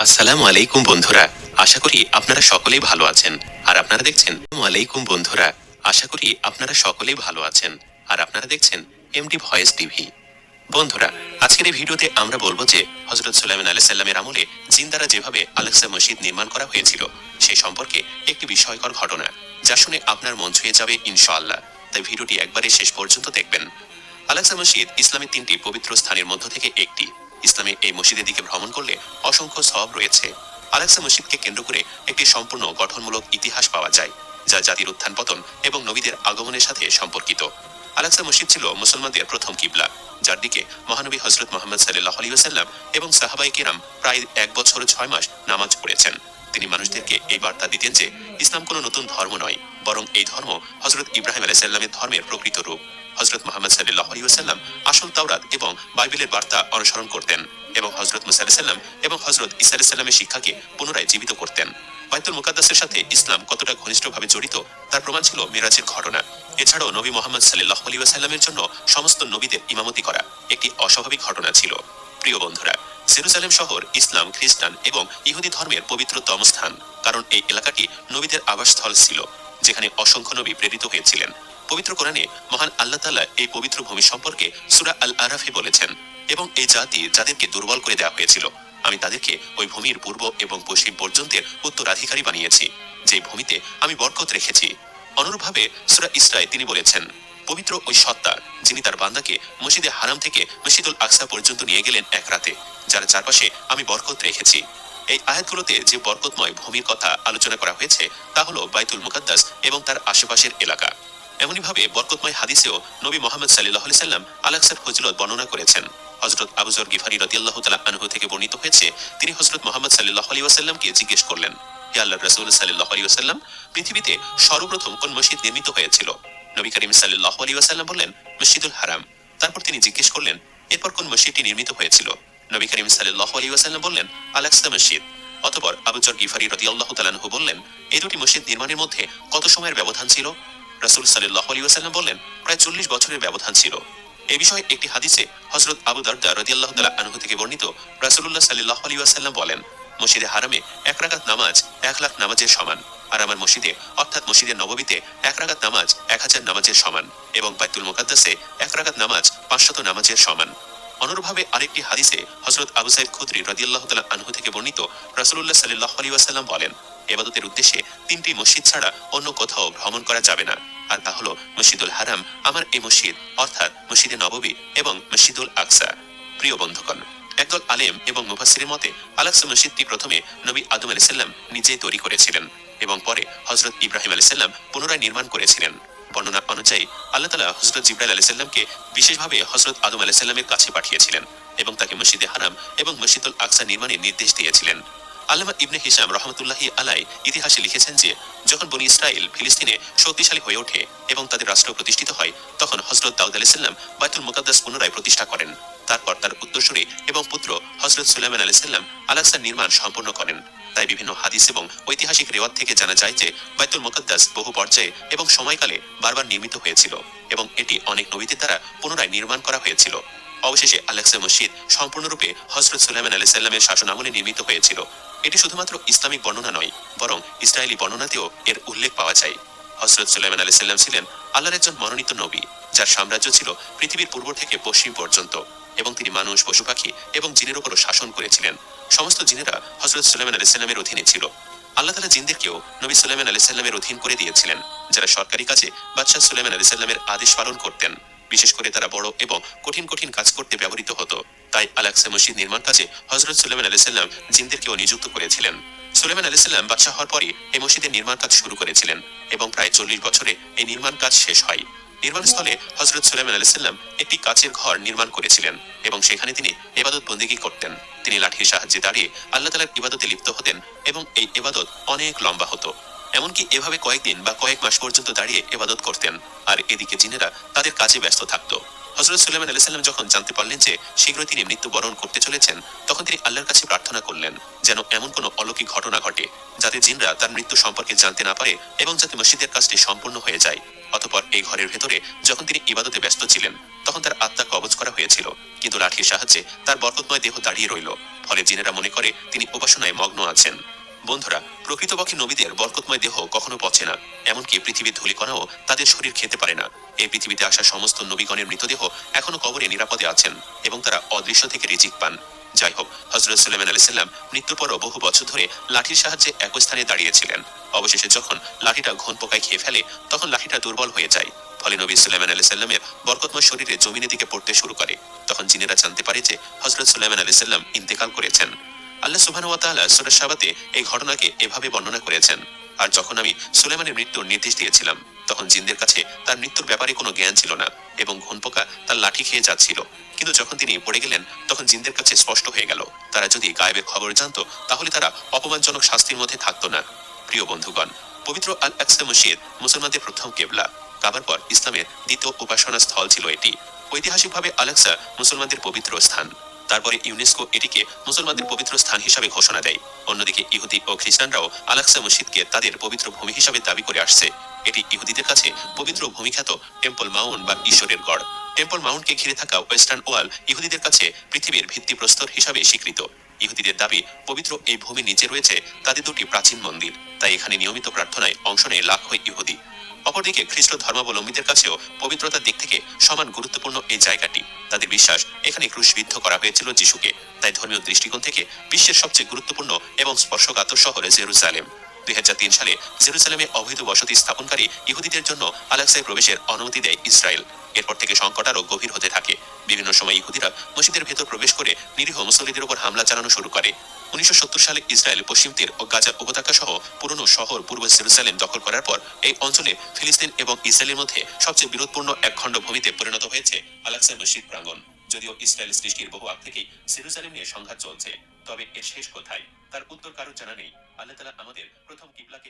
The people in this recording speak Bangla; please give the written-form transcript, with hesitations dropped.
আসসালামু আলাইকুম বন্ধুরা। আশা করি আপনারা সকলেই ভালো আছেন। আর আপনারা দেখছেন আলাইকুম বন্ধুরা। আশা করি আপনারা সকলেই ভালো আছেন। আর আপনারা দেখছেন এমডি ভয়েস টিভি। বন্ধুরা, আজকের এই ভিডিওতে আমরা বলবো যে হযরত সুলাইমান আলাইহিস সালামের আমলে জিন দ্বারা যেভাবে আল-আকসা মসজিদ নির্মাণ করা হয়েছিল সেই সম্পর্কে একটি বিস্ময়কর ঘটনা, যা শুনে আপনার মন ছুঁয়ে যাবে ইনশাআল্লাহ। তাই ভিডিওটি একবারে শেষ পর্যন্ত দেখবেন। আল-আকসা মসজিদ ইসলামের 3টি পবিত্র স্থানের মধ্য থেকে একটি। ইসলামে এই মসজিদের দিকে ভ্রমণ করলে অসংখ্য সওয়াব রয়েছে। আল-আকসা মসজিদকে কেন্দ্র করে একটি সম্পূর্ণ গঠনমূলক ইতিহাস পাওয়া যায়, যা জাতির উত্থান পতন এবং নবীদের আগমনের সাথে সম্পর্কিত। আল-আকসা মসজিদ ছিল মুসলমানদের প্রথম কিবলা, যার দিকে মহানবী হযরত মুহাম্মদ সাল্লাল্লাহু আলাইহি ওয়াসাল্লাম এবং সাহাবায়ে কিরাম প্রায় 1 বছর 6 মাস নামাজ পড়েছেন। তিনি মানুষদেরকে এই বার্তা দিতেন যে ইসলাম কোনো নতুন ধর্ম নয়, বরং এই ধর্ম হযরত ইব্রাহিম আলাইহিস সালামের ধর্মের প্রকৃত রূপ। হযরত মুহাম্মদ সাল্লাল্লাহু আলাইহি ওয়াসাল্লাম আসল তাওরাত এবং বাইবেলের বার্তা অনুসরণ করতেন এবং হযরত মুসা আলাইহিস সালাম এবং হযরত ঈসা আলাইহিস সালামের শিক্ষাকে পুনরায় জীবিত করতেন। বাইতুল মুকাদ্দাসের সাথে ইসলাম কতটা ঘনিষ্ঠভাবে জড়িত তার প্রমাণ ছিল মিরাজের ঘটনা। এছাড়াও নবী মুহাম্মদ সাল্লাল্লাহু আলাইহি ওয়াসাল্লামের জন্য সমস্ত নবীদের ইমামতি করা একটি অস্বাভাবিক ঘটনা ছিল। প্রিয় বন্ধুরা, জেরুজালেম শহর ইসলাম, খ্রিস্টান এবং ইহুদি ধর্মের পবিত্রতম স্থান, কারণ এই এলাকাটি নবীদের আবাসস্থল ছিল, যেখানে অসংখ্য নবী প্রেরিত হয়েছিলেন। পবিত্র কোরআনে মহান আল্লাহ তাআলা এই পবিত্র ভূমি সম্পর্কে সূরা আল আরাফে বলেছেন, এবং এই জাতি যাদেরকে দুর্বল করে দেওয়া হয়েছিল, আমি তাদেরকে ওই ভূমির পূর্ব এবং পশ্চিম পর্যন্তের উত্তরাধিকারী বানিয়েছি, যে ভূমিতে আমি বরকত রেখেছি। অনুরূপভাবে সূরা ইসরায় তিনি বলেছেন, পবিত্র ওই সত্তা যিনি তার বান্দাকে মসজিদে হারাম থেকে মসজিদুল আকসা পর্যন্ত নিয়ে গেলেন এক রাতে, যার চারপাশে আমি বরকত রেখেছি। এই আয়াতগুলোতে যে বরকতময় ভূমির কথা আলোচনা করা হয়েছে তা হলো বাইতুল মুকাদ্দাস এবং তার আশেপাশের এলাকা। এমনিভাবে বরকতময় হাদিসেও নবী মুহাম্মদ সাল্লাল্লাহু আলাইহি সাল্লাম আল-আকসার ফজিলত বর্ণনা করেছেন। হযরত আবু যর গিফারি রাদিয়াল্লাহু তাআলা আনহু থেকে বর্ণিত হয়েছে, তিনি হযরত মুহাম্মদ সাল্লাল্লাহু আলাইহি ওয়াসাল্লামকে জিজ্ঞেস করলেন, হে আল্লাহর রাসূল সাল্লাল্লাহু আলাইহি ওয়াসাল্লাম, পৃথিবীতে সর্বপ্রথম কোন মসজিদ নির্মিত হয়েছিল? নবী করিম সাল্লাল্লাহু আলাইহি ওয়াসাল্লাম বললেন, মসজিদুল হারাম। তারপর তিনি জিজ্ঞেস করলেন, এরপর কোন মসজিদটি নির্মিত হয়েছিল? নবী করিম সাল্লাল্লাহু আলাইহি ওয়াসাল্লাম বললেন, আল-আকসা মসজিদ। অতঃপর আবু যর গিফারি রাদিয়াল্লাহু তাআলা আনহু বললেন, এই দুটি মসজিদ নির্মাণের মধ্যে কত সময়ের ব্যবধান ছিল? রাসূল সাল্লাল্লাহু আলাইহি ওয়াসাল্লাম বললেন, প্রায় 40 বছরের ব্যবধান ছিল। এই বিষয়ে একটি হাদিসে হযরত আবু দারদা রাদিয়াল্লাহু তাআলা আনহু থেকে বর্ণিত, রাসূলুল্লাহ সাল্লাল্লাহু আলাইহি ওয়াসাল্লাম বলেন, মসজিদে হারামে 1 রাকাত নামাজ 1 লাখ নামাজের সমান, আর আমার মসজিদে অর্থাৎ মসজিদে নববীতে 1 রাকাত নামাজ 1000 নামাজের সমান, এবং বাইতুল মুকাদ্দাসে 1 রাকাত নামাজ 500 নামাজের সমান। অনুরূপভাবে আরেকটি হাদিসে হযরত আবু সাঈদ খুদরি রাদিয়াল্লাহু তাআলা আনহু থেকে বর্ণিত, রাসূলুল্লাহ সাল্লাল্লাহু আলাইহি ওয়াসাল্লাম বলেন, ইবাদতের উদ্দেশ্যে 3টি মসজিদ ছাড়া অন্য কোথাও ভ্রমণ করা যাবে না, আর তা হলো মসজিদুল হারাম, আমার এই মসজিদ অর্থাৎ মসজিদে নববী, এবং মসজিদুল আকসা। প্রিয় বন্ধুগণ, একদল আলেম এবং মুফাসসিরের মতে আল-আকসা মসজিদটি প্রথমে নবী আদম আলাইহিস সালাম নিজেই তৈরি করেছিলেন এবং পরে হযরত ইব্রাহিম আলাইহিস সালাম পুনরায় নির্মাণ করেছিলেন। বর্ণনা অনুযায়ী আল্লাহ তাআলা হযরত জিবরাইল আলাইহিস সালামকে বিশেষভাবে হযরত আদম আলাইহিস সালামের কাছে পাঠিয়েছিলেন এবং তাকে মসজিদে হারাম এবং মসজিদুল আকসা নির্মাণের নির্দেশ দিয়েছিলেন। আল্লামা ইবনে হিশাম রাহমাতুল্লাহি আলাইহি ইতিহাসে লিখেছেন যে, যখন বনী ইসরাইল ফিলিস্তিনে শক্তিশালী হয়ে ওঠে এবং তাদের রাষ্ট্র প্রতিষ্ঠিত হয়, তখন হযরত দাউদ আলাইহিস সালাম বাইতুল মুকাদ্দাস পুনরায় প্রতিষ্ঠা করেন। তারপর তার উত্তরসূরি এবং পুত্র হযরত সুলাইমান আলাইহিস সালাম আল-আকসার নির্মাণ সম্পন্ন করেন। তাই বিভিন্ন হাদিস এবং ঐতিহাসিক রেওয়াত থেকে জানা যায় যে বাইতুল মুকাদ্দাস বহু পর্যায়ে এবং সময়কালে বারবার নির্মিত হয়েছিল এবং এটি অনেক নবীদের দ্বারা পুনরায় নির্মাণ করা হয়েছিল। অবশেষে আল-আকসা মসজিদ সম্পূর্ণরূপে হযরত সুলাইমান আলাইহিস সালামের শাসনামলে নির্মিত হয়েছিল। এটি শুধুমাত্র ইসলামিক বর্ণনা নয়, বরং ইসরায়েলি বর্ণনাতেও এর উল্লেখ পাওয়া যায়। হযরত সুলাইমান আলাইহিস সালাম ছিলেন আল্লাহর একজন মনোনীত নবী, যার সাম্রাজ্য ছিল পৃথিবীর পূর্ব থেকে পশ্চিম পর্যন্ত, এবং তিনি মানুষ, পশু পাখি এবং জিনের উপরও শাসন করেছিলেন। সমস্ত জিনেরা হযরত সুলাইমান আলাইহিস সালামের অধীনে ছিল। আল্লাহ তাআলা জিনদেরকেও নবী সুলাইমান আলাইহিস সালামের অধীন করে দিয়েছিলেন, যারা সরকারি কাজে বাদশাহ সুলাইমান আলাইহিস সালামের আদেশ পালন করতেন। বিশেষ করে তারা বড় এবং কঠিন কঠিন কাজ করতে ব্যবহৃত হতো। তাই আল-আকসা মসজিদ নির্মাণ কাজে হযরত সুলাইমান আলাইহিস সালাম জিনদেরকেও নিযুক্ত করেছিলেন। সুলাইমান আলাইহিস সালাম বাদশাহ হওয়ার পরই এই মসজিদের নির্মাণ কাজ শুরু করেছিলেন এবং প্রায় 40 বছরে এই নির্মাণ কাজ শেষ হয়। নির্মাণস্থলে হযরত সুলাইমান আলাইহিস সালাম একটি কাচের ঘর নির্মাণ করেছিলেন এবং সেখানে তিনি ইবাদত বন্দেগী করতেন। তিনি লাঠির সাহায্যে দাঁড়িয়ে আল্লাহ তাআলার ইবাদতে লিপ্ত হতেন এবং এই ইবাদত অনেক লম্বা হতো। এমনকি এভাবে কয়েকদিন বা কয়েক মাস পর্যন্ত দাঁড়িয়ে ইবাদত করতেন, আর এদিকে জিনেরা তাদের কাজে ব্যস্ত থাকত। হযরত সুলাইমান আলাইহিস সালাম যখন জানতে পারলেন যে শীঘ্রই তিনি মৃত্যুবরণ করতে চলেছেন, তখন তিনি আল্লাহর কাছে প্রার্থনা করলেন যেন এমন কোনো অলৌকিক ঘটনা ঘটে যাতে জিনরা তার মৃত্যু সম্পর্কে জানতে না পারে এবং যাতে মসজিদের কাজটি সম্পূর্ণ হয়ে যায়। অতঃপর এই ঘরের ভেতরে যখন তিনি ইবাদতে ব্যস্ত ছিলেন, তখন তার আত্মা কবজ করা হয়েছিল, কিন্তু লাঠির সাহায্যে তার বরকতময় দেহ দাঁড়িয়ে রইল। ফলে জিনেরা মনে করে তিনি উপাসনায় মগ্ন আছেন। বন্ধুরা, প্রকৃতপক্ষে নবীদের বরকতময় দেহ কখনো পচে না, এমনকি পৃথিবীর ধূলিকণাও তাদের শরীর খেতে পারে না। এই পৃথিবীতে আসা সমস্ত নবীগণের মৃতদেহ এখনো কবরে নিরাপদে আছেন এবং তারা অদৃশ্য থেকে রিজিক পান। যাই হোক, হযরত সুলাইমান আলাইহিস সালাম মৃত্যুর পরও বহু বছর ধরে লাঠির সাহায্যে একই স্থানে দাঁড়িয়েছিলেন। অবশেষে যখন লাঠিটা ঘুণ পোকায় খেয়ে ফেলে, তখন লাঠিটা দুর্বল হয়ে যায়। ফলে নবী সুলাইমান আলাইহিস সালামের বরকতময় শরীরে জমিনের দিকে পড়তে শুরু করে। তখন জিনেরা জানতে পারে যে হযরত সুলাইমান আলাইহিস সালাম ইন্তেকাল করেছেন। আল্লাহ সুবহানাহু ওয়া তাআলা সূরা সাবাতে এই ঘটনাকে এভাবে বর্ণনা করেছেন, আর যখন আমি সুলাইমানের মৃত্যুর নির্দেশ দিয়েছিলাম, তখন জিনদের কাছে তার মৃত্যুর ব্যাপারে কোনো জ্ঞান ছিল না এবং ঘুণপোকা তার লাঠি খেয়ে যাচ্ছিল। কিন্তু যখন তিনি পড়ে গেলেন, তখন জিনদের কাছে স্পষ্ট হয়ে গেল তারা যদি গায়েবের খবর জানতো, তাহলে তারা অপমানজনক শাস্তির মধ্যে থাকতো না। প্রিয় বন্ধুগণ, পবিত্র আল আকসা মসজিদ মুসলমানদের প্রথম কেবলা। কাবার পর ইসলামের দ্বিতীয় উপাসনা স্থল ছিল এটি। ঐতিহাসিকভাবে আল আকসা মুসলমানদের পবিত্র স্থান। তারপরে ইউনেস্কো এটিকে মুসলমানদের পবিত্র স্থান হিসাবে ঘোষণা দেয়। অন্যদিকে ইহুদি ও খ্রিস্টানরাও আল আকসা মসজিদকে তাদের পবিত্র ভূমি হিসাবে দাবি করে আসছে। এটি ইহুদিদের কাছে পবিত্র ভূমিখ্যাত টেম্পল মাউন্ট বা ঈশ্বরের গড়। টেম্পল মাউন্টকে ঘিরে থাকা ওয়েস্টার্ন ওয়াল ইহুদিদের কাছে পৃথিবীর ভিত্তিপ্রস্তর হিসাবে স্বীকৃত। ইহুদিদের দাবি, পবিত্র এই ভূমির নিচে রয়েছে তাদের দুটি প্রাচীন মন্দির, তাই এখানে নিয়মিত প্রার্থনায় অংশ নেয় লাখো ইহুদি। অপরদিকে খ্রিস্ট ধর্মাবলম্বীদের কাছেও পবিত্রতার দিক থেকে সমান গুরুত্বপূর্ণ এই জায়গাটি। তাদের বিশ্বাস, এখানে ক্রুশবিদ্ধ করা হয়েছিল যিশুকে। তাই ধর্মীয় দৃষ্টিকোণ থেকে বিশ্বের সবচেয়ে গুরুত্বপূর্ণ এবং স্পর্শকাতর শহর জেরুজালেম। 2003 সালে জেরুজালেমে অবৈধ বসতি স্থাপনকারী ইহুদিদের জন্য আল আকসায় প্রবেশের অনুমতি দেয় ইসরায়েল। এরপর থেকে সংকট আরও গভীর হতে থাকে। বিভিন্ন সময় ইহুদিরা মসজিদের ভেতর প্রবেশ করে নিরীহ মুসল্লিদের উপর হামলা চালানো শুরু করে। 1970 সালে ইসরায়েল পশ্চিম তীর ও গাজা উপত্যকা সহ পুরনো শহর পূর্ব জেরুজালেম দখল করার পর এই অঞ্চলে ফিলিস্তিন এবং ইসরায়েলের মধ্যে সবচেয়ে বিরোধপূর্ণ এক খণ্ড ভূমিতে পরিণত হয়েছে আল আকসা মসজিদ প্রাঙ্গণ। যদিও ইসরায়েল সৃষ্টির বহু আগ থেকেই জেরুজালেম নিয়ে সংঘাত চলছে, তবে এর শেষ কোথায় তার উত্তর কারো জানা নেই। আল্লাহ তাআলা আমাদের প্রথম কিবলাকে